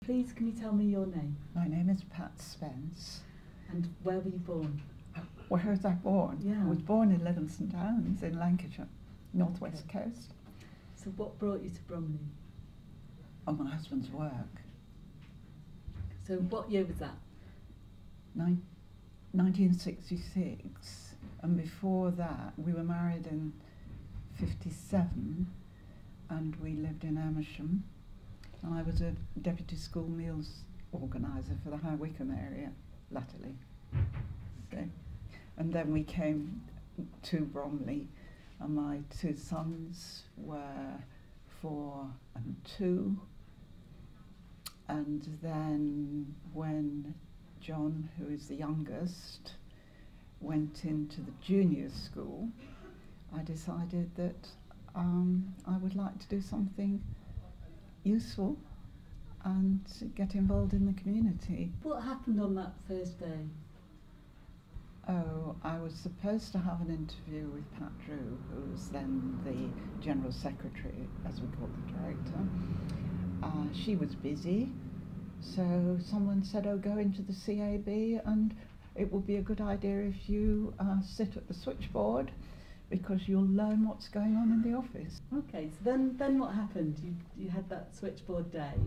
Please, can you tell me your name? My name is Pat Spence. And where were you born? Where was I born? Yeah. I was born in Livingston Downs in Lancashire, northwest coast. So what brought you to Bromley? Oh, my husband's work. So what year was that? 1966, and before that we were married in 57 and we lived in Amersham. And I was a deputy school meals organiser for the High Wycombe area, latterly. So, and then we came to Bromley, and my two sons were 4 and 2. And then when John, who is the youngest, went into the junior school, I decided that I would like to do something useful and get involved in the community. What happened on that first day? Oh, I was supposed to have an interview with Pat Drew, who was then the General Secretary, as we call the director. She was busy, so someone said, oh, go into the CAB and it would be a good idea if you sit at the switchboard, because you'll learn what's going on in the office. Okay, so then what happened? You had that switchboard day.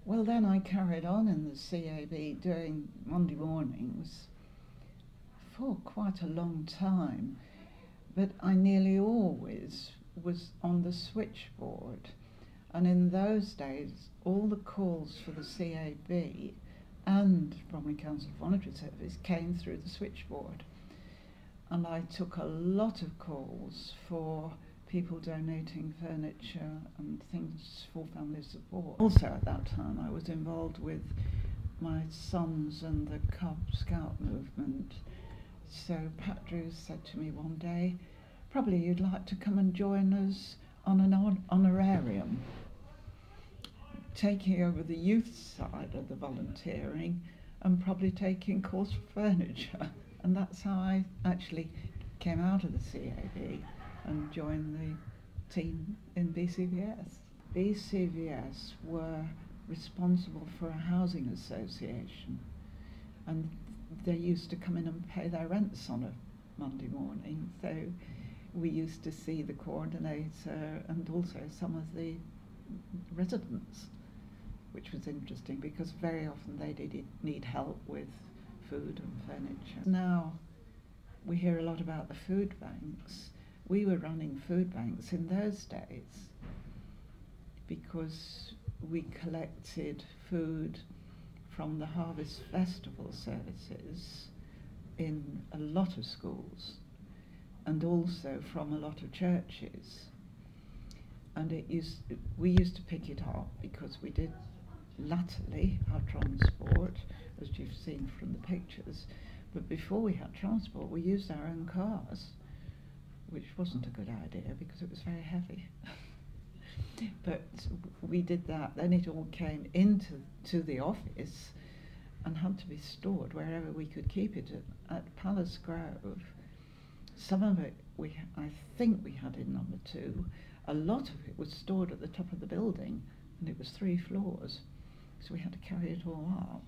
Well, then I carried on in the CAB doing Monday mornings for quite a long time, but I nearly always was on the switchboard. And in those days, all the calls for the CAB and Bromley Council Voluntary Service came through the switchboard. And I took a lot of calls for people donating furniture and things for family support. Also at that time I was involved with my sons and the Cub Scout movement. So Pat Drew said to me one day, probably you'd like to come and join us on an honorarium, taking over the youth side of the volunteering and probably taking calls for furniture. And that's how I actually came out of the CAB and joined the team in BCVS. BCVS were responsible for a housing association, and they used to come in and pay their rents on a Monday morning. So we used to see the coordinator and also some of the residents, which was interesting because very often they did need help with food and furniture. Now we hear a lot about the food banks. We were running food banks in those days because we collected food from the Harvest Festival services in a lot of schools and also from a lot of churches. And we used to pick it up because we did latterly our transport, as you've seen from the pictures, but before we had transport we used our own cars, which wasn't a good idea because it was very heavy. But we did that. Then it all came into the office and had to be stored wherever we could keep it. At Palace Grove, some of it I think we had in number 2. A lot of it was stored at the top of the building, and it was 3 floors. So we had to carry it all up.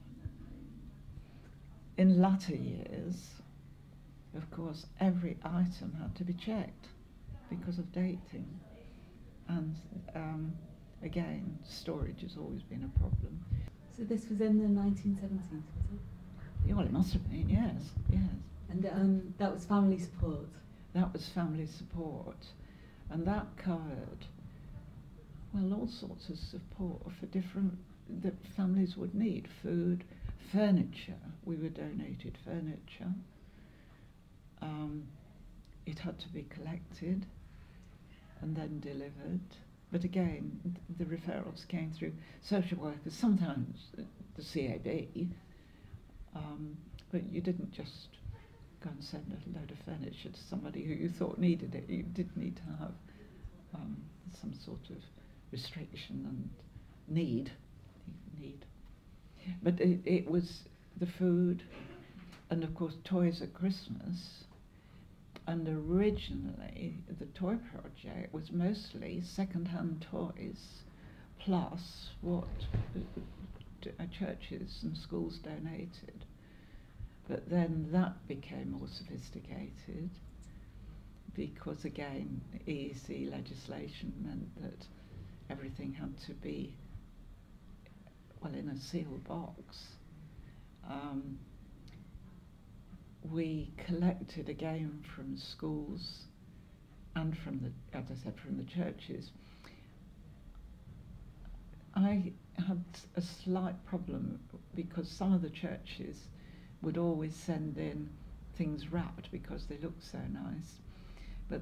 In latter years, of course, every item had to be checked because of dating. And again, storage has always been a problem. So this was in the 1970s, was it? Yeah, well, it must have been, yes, yes. And that was family support? That was family support. And that covered, well, all sorts of support for different that families would need. Food, furniture. We were donated furniture. It had to be collected and then delivered. But again, the referrals came through social workers, sometimes the CAB, but you didn't just go and send a load of furniture to somebody who you thought needed it. You did need to have some sort of restriction and need. But it was the food and of course toys at Christmas. And originally the toy project was mostly second-hand toys plus what churches and schools donated. But then that became more sophisticated because, again, EEC legislation meant that everything had to be, well, in a sealed box. We collected again from schools and from the, as I said, from the churches. I had a slight problem because some of the churches would always send in things wrapped because they looked so nice. But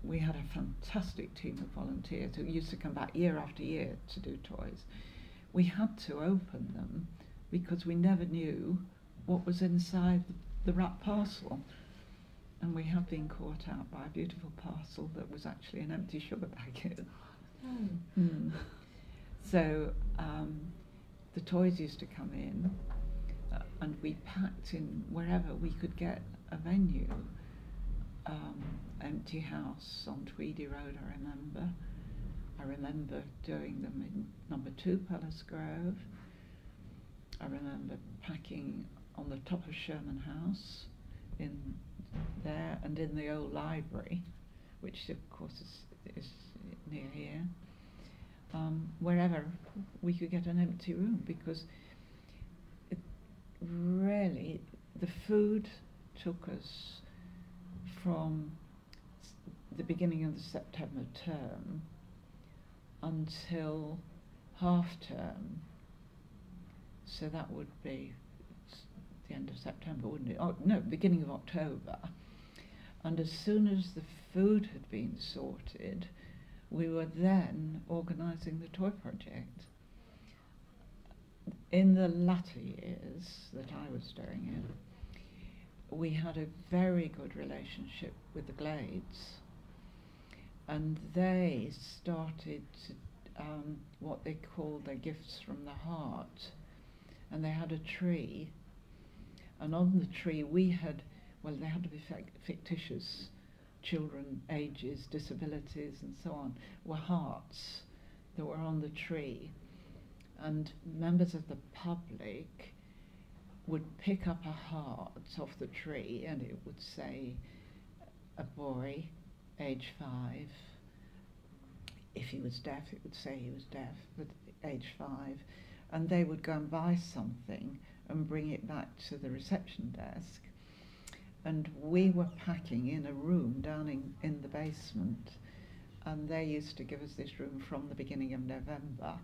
we had a fantastic team of volunteers who used to come back year after year to do toys. We had to open them because we never knew what was inside the wrapped parcel. And we have been caught out by a beautiful parcel that was actually an empty sugar packet. Oh. Mm. So the toys used to come in and we packed in wherever we could get a venue. Empty house on Tweedy Road, I remember. I remember doing them in number 2 Palace Grove. I remember packing on the top of Sherman House in there and in the old library, which of course is near here. Wherever we could get an empty room, because it really, the food took us from the beginning of the September term until half term. So that would be the end of September, wouldn't it? Oh, no, beginning of October. And as soon as the food had been sorted, we were then organising the toy project. In the latter years that I was doing it, we had a very good relationship with the Glades, and they started what they called their gifts from the heart, and they had a tree, and on the tree we had, well, they had to be fictitious children, ages, disabilities and so on, were hearts that were on the tree, and members of the public would pick up a heart off the tree and it would say a boy, age 5. If he was deaf, it would say he was deaf, but age 5. And they would go and buy something and bring it back to the reception desk. And we were packing in a room down in the basement, and they used to give us this room from the beginning of November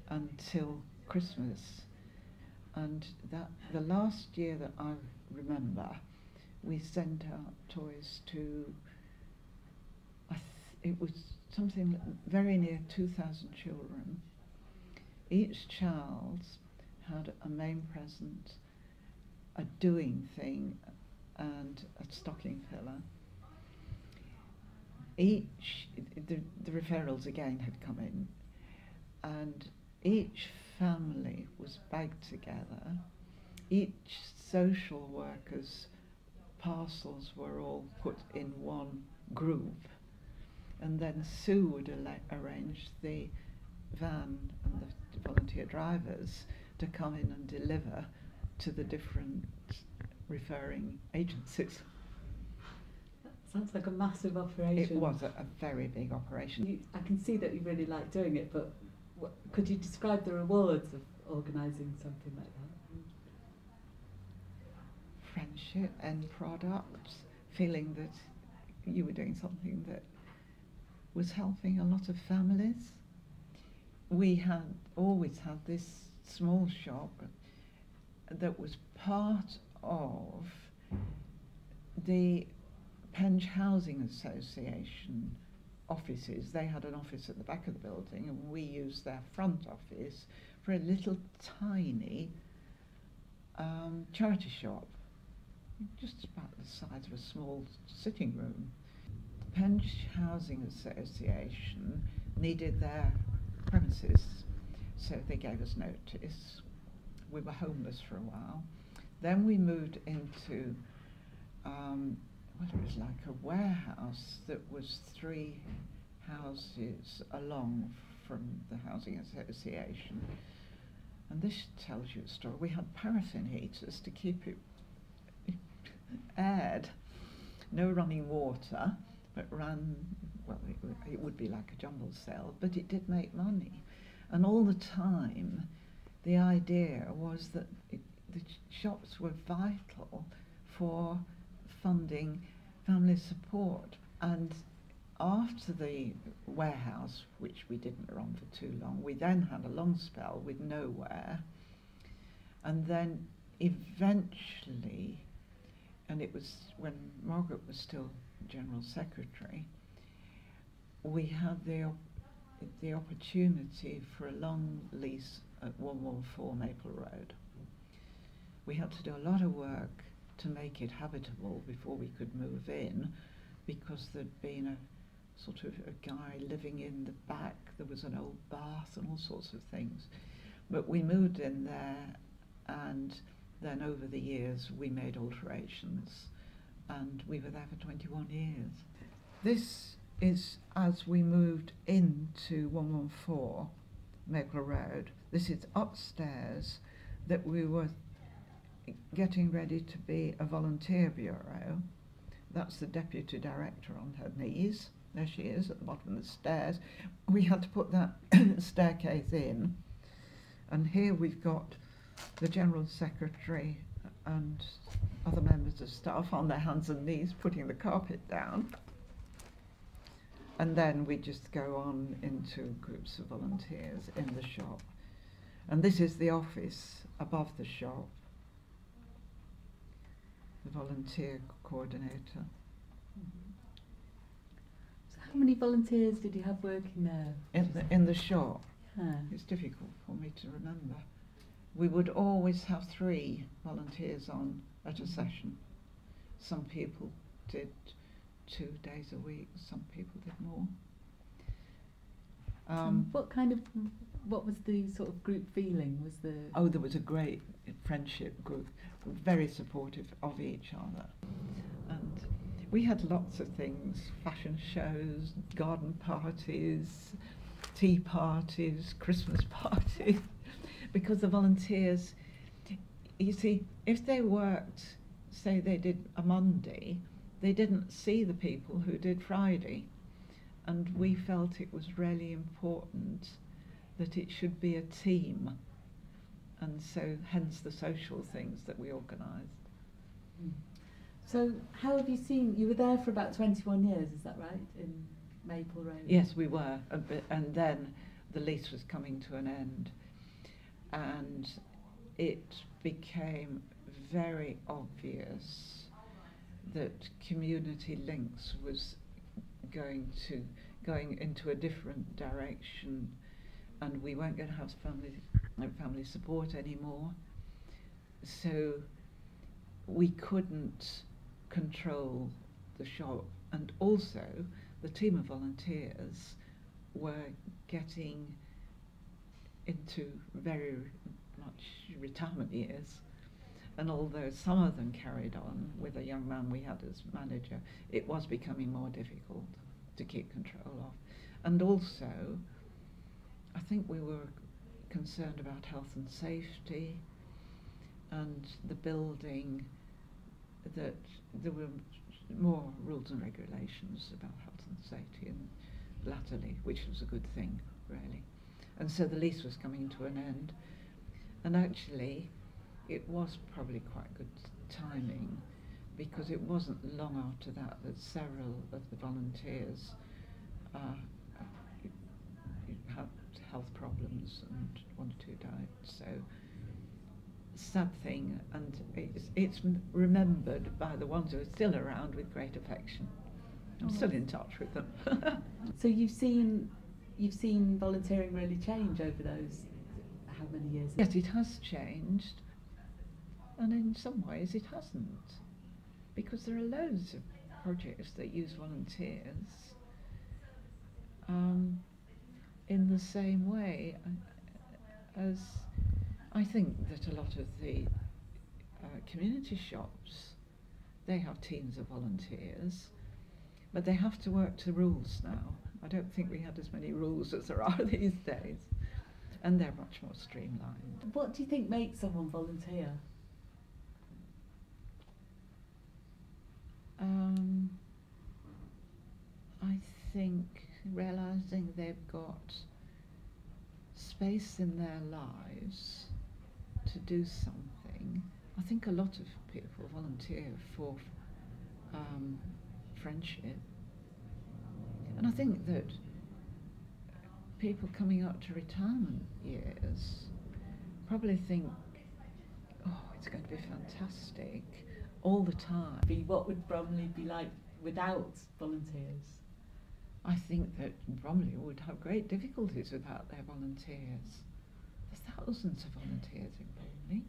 until Christmas. And that the last year that I remember, we sent out toys to, it was something very near 2,000 children. Each child had a main present, a doing thing, and a stocking filler. The referrals again had come in, and each family was bagged together. Each social worker's parcels were all put in one group, and then Sue would arrange the van and the volunteer drivers to come in and deliver to the different referring agencies. That sounds like a massive operation. It was a very big operation. I can see that you really like doing it, but could you describe the rewards of organising something like that? Friendship, end products, feeling that you were doing something that was helping a lot of families. We had always had this small shop that was part of the Penge Housing Association offices. They had an office at the back of the building, and we used their front office for a little tiny charity shop, just about the size of a small sitting room. The Penge Housing Association needed their premises, so they gave us notice. We were homeless for a while. Then we moved into well, it was like a warehouse that was 3 houses along from the Housing Association. And this tells you a story. We had paraffin heaters to keep it aired. No running water, but ran, well, it would be like a jumble cell, but it did make money. And all the time, the idea was that the shops were vital for funding family support. And after the warehouse, which we didn't run for too long, we then had a long spell with nowhere. And then eventually, and it was when Margaret was still General Secretary, we had the opportunity for a long lease at 114 Maple Road. We had to do a lot of work to make it habitable before we could move in, because there'd been a sort of a guy living in the back. There was an old bath and all sorts of things. But we moved in there, and then over the years we made alterations, and we were there for 21 years. This is as we moved into 114 Maple Road. This is upstairs that we were getting ready to be a volunteer bureau. That's the deputy director on her knees. There she is at the bottom of the stairs. We had to put that staircase in. And here we've got the General Secretary and other members of staff on their hands and knees putting the carpet down. And then we just go on into groups of volunteers in the shop. And this is the office above the shop, the volunteer coordinator. So how many volunteers did you have working there? In the shop? Yeah. It's difficult for me to remember. We would always have 3 volunteers on at a session. Some people did 2 days a week, some people did more. What was the sort of group feeling? Oh, there was a great friendship group, very supportive of each other. And we had lots of things, fashion shows, garden parties, tea parties, Christmas parties, because the volunteers, you see, if they worked, say they did a Monday, they didn't see the people who did Friday. And we felt it was really important that it should be a team. And so hence the social things that we organised. So how have you seen, you were there for about 21 years, is that right, in Maple Road? Yes, we were, and then the lease was coming to an end, and it became very obvious that Community Links was going into a different direction, and we weren't going to have family support anymore. So we couldn't control the shop, and also the team of volunteers were getting into very much retirement years, and although some of them carried on with a young man we had as manager, it was becoming more difficult to keep control of. And also, I think we were concerned about health and safety, and the building, that there were more rules and regulations about health and safety, and latterly, which was a good thing, really. And so the lease was coming to an end, and actually it was probably quite good timing, because it wasn't long after that that several of the volunteers had health problems, and 1 or 2 died. So sad thing, and it's remembered by the ones who are still around with great affection. I'm still in touch with them. So you've seen volunteering really change over those, how many years? Yes, it has changed, and in some ways it hasn't, because there are loads of projects that use volunteers in the same way as I think that a lot of the community shops, they have teams of volunteers, but they have to work to rules now. I don't think we had as many rules as there are these days, and they're much more streamlined. What do you think makes someone volunteer? I think realising they've got space in their lives to do something. I think a lot of people volunteer for friendship, and I think that people coming up to retirement years probably think, oh, it's going to be fantastic all the time. What would Bromley be like without volunteers? I think that Bromley would have great difficulties without their volunteers. There's thousands of volunteers in Bromley.